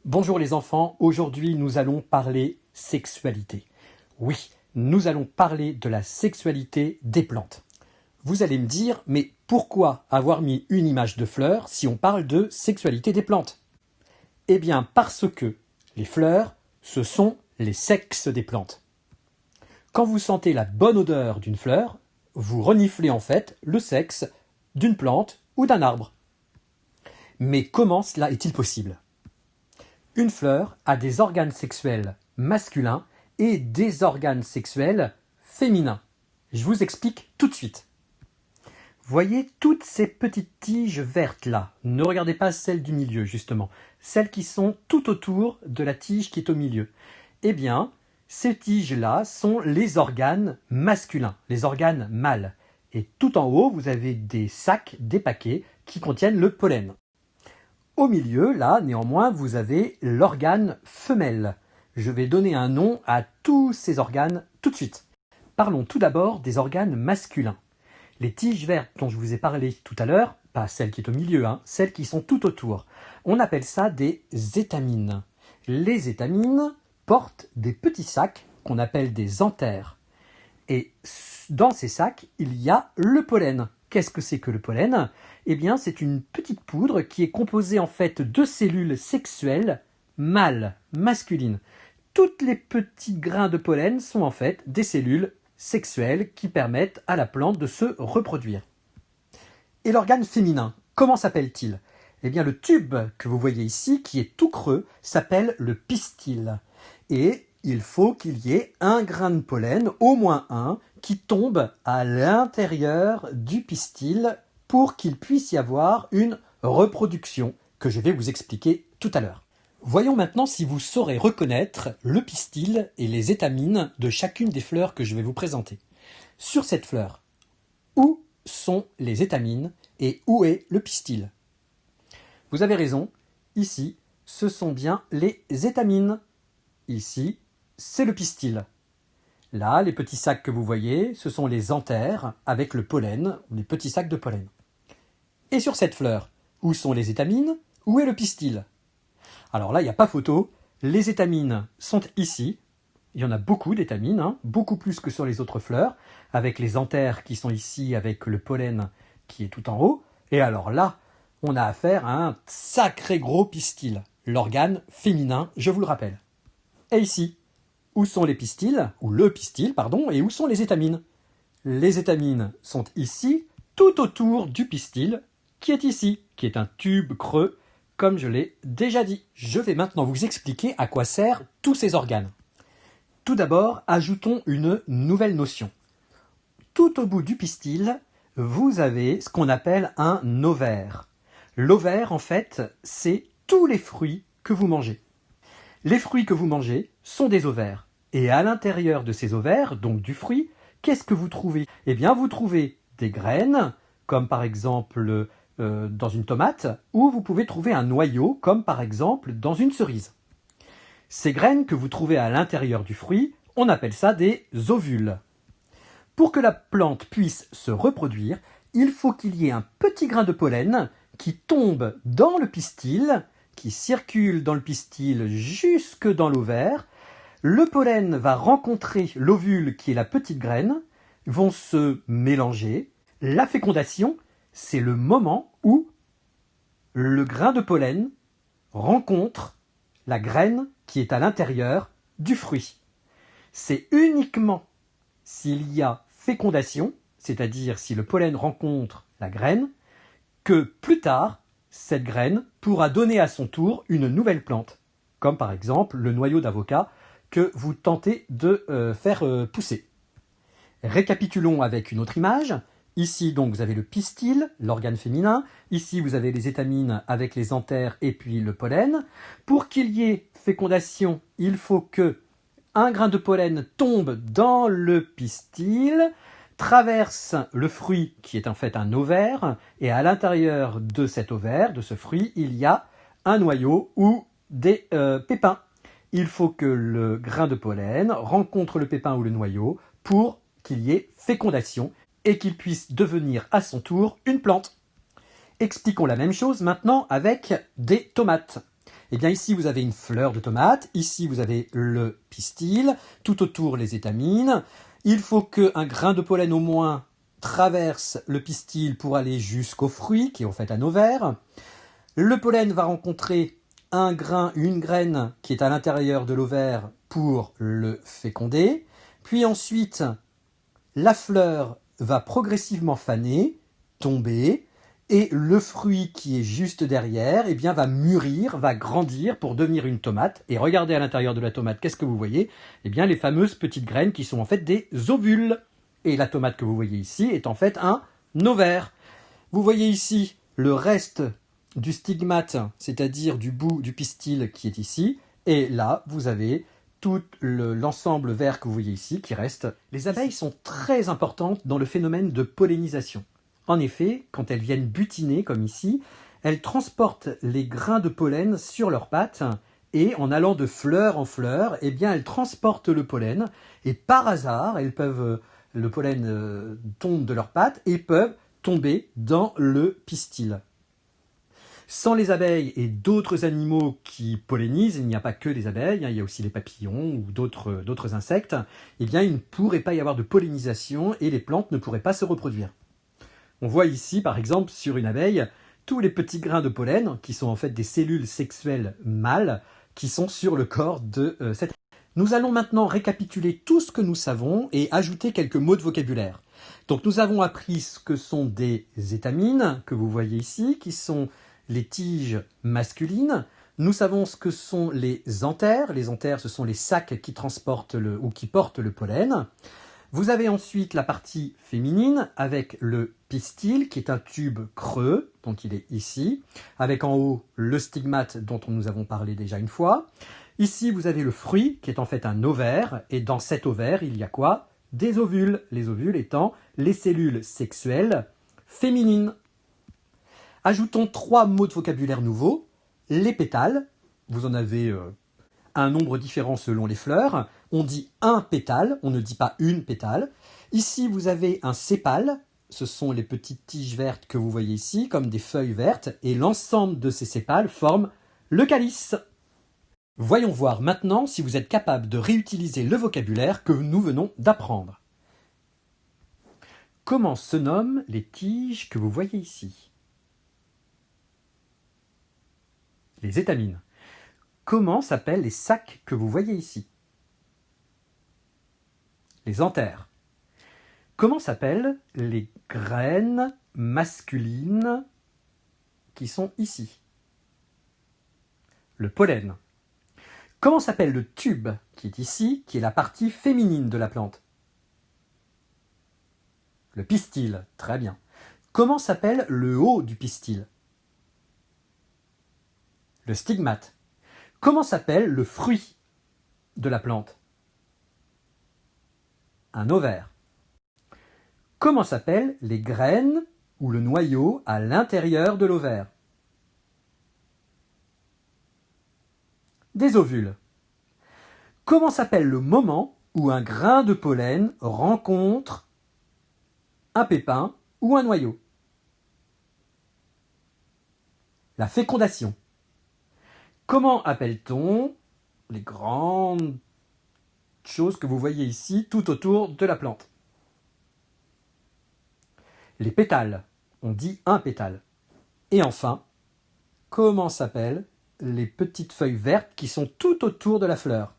Bonjour les enfants, aujourd'hui nous allons parler sexualité. Oui, nous allons parler de la sexualité des plantes. Vous allez me dire, mais pourquoi avoir mis une image de fleurs si on parle de sexualité des plantes? Eh bien parce que les fleurs, ce sont les sexes des plantes. Quand vous sentez la bonne odeur d'une fleur, vous reniflez en fait le sexe d'une plante ou d'un arbre. Mais comment cela est-il possible? Une fleur a des organes sexuels masculins et des organes sexuels féminins. Je vous explique tout de suite. Voyez toutes ces petites tiges vertes là. Ne regardez pas celles du milieu justement. Celles qui sont tout autour de la tige qui est au milieu. Eh bien, ces tiges-là sont les organes masculins, les organes mâles. Et tout en haut, vous avez des sacs, des paquets qui contiennent le pollen. Au milieu, là, néanmoins, vous avez l'organe femelle. Je vais donner un nom à tous ces organes tout de suite. Parlons tout d'abord des organes masculins. Les tiges vertes dont je vous ai parlé tout à l'heure, pas celles qui sont au milieu, celles qui sont tout autour, on appelle ça des étamines. Les étamines portent des petits sacs qu'on appelle des anthères. Et dans ces sacs, il y a le pollen. Qu'est-ce que c'est que le pollen? Eh bien, c'est une petite poudre qui est composée en fait de cellules sexuelles mâles, masculines. Toutes les petits grains de pollen sont en fait des cellules sexuelles qui permettent à la plante de se reproduire. Et l'organe féminin, comment s'appelle-t-il? Eh bien, le tube que vous voyez ici, qui est tout creux, s'appelle le pistil. Et il faut qu'il y ait un grain de pollen, au moins un, qui tombe à l'intérieur du pistil pour qu'il puisse y avoir une reproduction que je vais vous expliquer tout à l'heure. Voyons maintenant si vous saurez reconnaître le pistil et les étamines de chacune des fleurs que je vais vous présenter. Sur cette fleur, où sont les étamines et où est le pistil? Vous avez raison, ici, ce sont bien les étamines. Ici, c'est le pistil. Là, les petits sacs que vous voyez, ce sont les anthères avec le pollen, les petits sacs de pollen. Et sur cette fleur, où sont les étamines? Où est le pistil? Alors là, il n'y a pas photo. Les étamines sont ici. Il y en a beaucoup d'étamines, beaucoup plus que sur les autres fleurs, avec les anthères qui sont ici, avec le pollen qui est tout en haut. Et alors là, on a affaire à un sacré gros pistil, l'organe féminin, je vous le rappelle. Et ici, où sont les pistils, ou le pistil, pardon, et où sont les étamines? Les étamines sont ici, tout autour du pistil, qui est ici, qui est un tube creux, comme je l'ai déjà dit. Je vais maintenant vous expliquer à quoi servent tous ces organes. Tout d'abord, ajoutons une nouvelle notion. Tout au bout du pistil, vous avez ce qu'on appelle un ovaire. L'ovaire, en fait, c'est tous les fruits que vous mangez. Les fruits que vous mangez sont des ovaires. Et à l'intérieur de ces ovaires, donc du fruit, qu'est-ce que vous trouvez? Eh bien, vous trouvez des graines, comme par exemple dans une tomate, ou vous pouvez trouver un noyau, comme par exemple dans une cerise. Ces graines que vous trouvez à l'intérieur du fruit, on appelle ça des ovules. Pour que la plante puisse se reproduire, il faut qu'il y ait un petit grain de pollen qui tombe dans le pistil, qui circule dans le pistil jusque dans l'ovaire. Le pollen va rencontrer l'ovule qui est la petite graine, vont se mélanger. La fécondation, c'est le moment où le grain de pollen rencontre la graine qui est à l'intérieur du fruit. C'est uniquement s'il y a fécondation, c'est-à-dire si le pollen rencontre la graine, que plus tard, cette graine pourra donner à son tour une nouvelle plante, comme par exemple le noyau d'avocat que vous tentez de faire pousser. Récapitulons avec une autre image. Ici, donc, vous avez le pistil, l'organe féminin. Ici, vous avez les étamines avec les anthères et puis le pollen. Pour qu'il y ait fécondation, il faut que un grain de pollen tombe dans le pistil, traverse le fruit qui est en fait un ovaire, et à l'intérieur de cet ovaire, de ce fruit, il y a un noyau ou des pépins. Il faut que le grain de pollen rencontre le pépin ou le noyau pour qu'il y ait fécondation et qu'il puisse devenir à son tour une plante. Expliquons la même chose maintenant avec des tomates. Eh bien ici vous avez une fleur de tomate, ici vous avez le pistil, tout autour les étamines. Il faut qu'un grain de pollen au moins traverse le pistil pour aller jusqu'au fruit, qui est en fait un ovaire. Le pollen va rencontrer un grain, une graine qui est à l'intérieur de l'ovaire pour le féconder. Puis ensuite, la fleur va progressivement faner, tomber, et le fruit qui est juste derrière eh bien, va mûrir, va grandir pour devenir une tomate. Et regardez à l'intérieur de la tomate, qu'est-ce que vous voyez? Eh bien, les fameuses petites graines qui sont en fait des ovules. Et la tomate que vous voyez ici est en fait un ovaire. Vous voyez ici le reste du stigmate, c'est-à-dire du bout du pistil qui est ici. Et là, vous avez tout l'ensemble vert que vous voyez ici qui reste. Les abeilles sont très importantes dans le phénomène de pollinisation. En effet, quand elles viennent butiner, comme ici, elles transportent les grains de pollen sur leurs pattes et en allant de fleur en fleur, eh bien, elles transportent le pollen et par hasard, le pollen tombe de leurs pattes et peuvent tomber dans le pistil. Sans les abeilles et d'autres animaux qui pollinisent, il n'y a pas que les abeilles, il y a aussi les papillons ou d'autres insectes, eh bien, il ne pourrait pas y avoir de pollinisation et les plantes ne pourraient pas se reproduire. On voit ici, par exemple, sur une abeille, tous les petits grains de pollen, qui sont en fait des cellules sexuelles mâles, qui sont sur le corps de cette... Nous allons maintenant récapituler tout ce que nous savons et ajouter quelques mots de vocabulaire. Donc nous avons appris ce que sont des étamines, que vous voyez ici, qui sont les tiges masculines. Nous savons ce que sont les anthères. Les anthères, ce sont les sacs qui transportent qui portent le pollen. Vous avez ensuite la partie féminine avec le pistil qui est un tube creux, donc il est ici, avec en haut le stigmate dont nous avons parlé déjà une fois. Ici vous avez le fruit qui est en fait un ovaire et dans cet ovaire il y a quoi? Des ovules, les ovules étant les cellules sexuelles féminines. Ajoutons 3 mots de vocabulaire nouveaux. Les pétales, vous en avez un nombre différent selon les fleurs. On dit un pétale, on ne dit pas une pétale. Ici, vous avez un sépale. Ce sont les petites tiges vertes que vous voyez ici, comme des feuilles vertes. Et l'ensemble de ces sépales forme le calice. Voyons voir maintenant si vous êtes capable de réutiliser le vocabulaire que nous venons d'apprendre. Comment se nomment les tiges que vous voyez ici? Les étamines. Comment s'appellent les sacs que vous voyez ici? Les anthères. Comment s'appellent les graines masculines qui sont ici? Le pollen. Comment s'appelle le tube qui est ici, qui est la partie féminine de la plante? Le pistil, très bien. Comment s'appelle le haut du pistil? Le stigmate. Comment s'appelle le fruit de la plante? Un ovaire. Comment s'appellent les graines ou le noyau à l'intérieur de l'ovaire? Des ovules. Comment s'appelle le moment où un grain de pollen rencontre un pépin ou un noyau? La fécondation. Comment appelle-t-on les grandes choses que vous voyez ici tout autour de la plante? Les pétales. On dit un pétale. Et enfin, comment s'appellent les petites feuilles vertes qui sont tout autour de la fleur?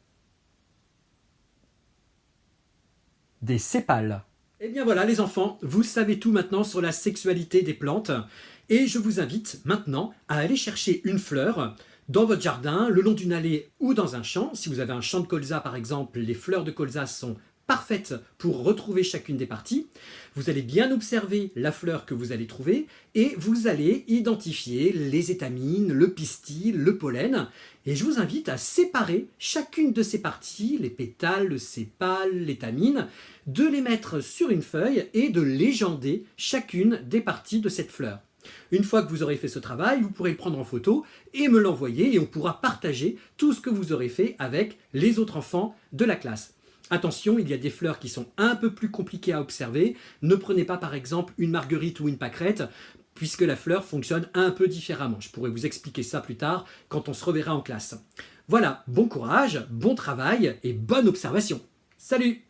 Des sépales. Eh bien voilà les enfants, vous savez tout maintenant sur la sexualité des plantes et je vous invite maintenant à aller chercher une fleur dans votre jardin, le long d'une allée ou dans un champ. Si vous avez un champ de colza par exemple, les fleurs de colza sont parfaites pour retrouver chacune des parties. Vous allez bien observer la fleur que vous allez trouver et vous allez identifier les étamines, le pistil, le pollen. Et je vous invite à séparer chacune de ces parties, les pétales, le sépale, l'étamine, de les mettre sur une feuille et de légender chacune des parties de cette fleur. Une fois que vous aurez fait ce travail, vous pourrez le prendre en photo et me l'envoyer et on pourra partager tout ce que vous aurez fait avec les autres enfants de la classe. Attention, il y a des fleurs qui sont un peu plus compliquées à observer. Ne prenez pas par exemple une marguerite ou une pâquerette. puisque la fleur fonctionne un peu différemment. Je pourrais vous expliquer ça plus tard quand on se reverra en classe. Voilà, bon courage, bon travail et bonne observation. Salut!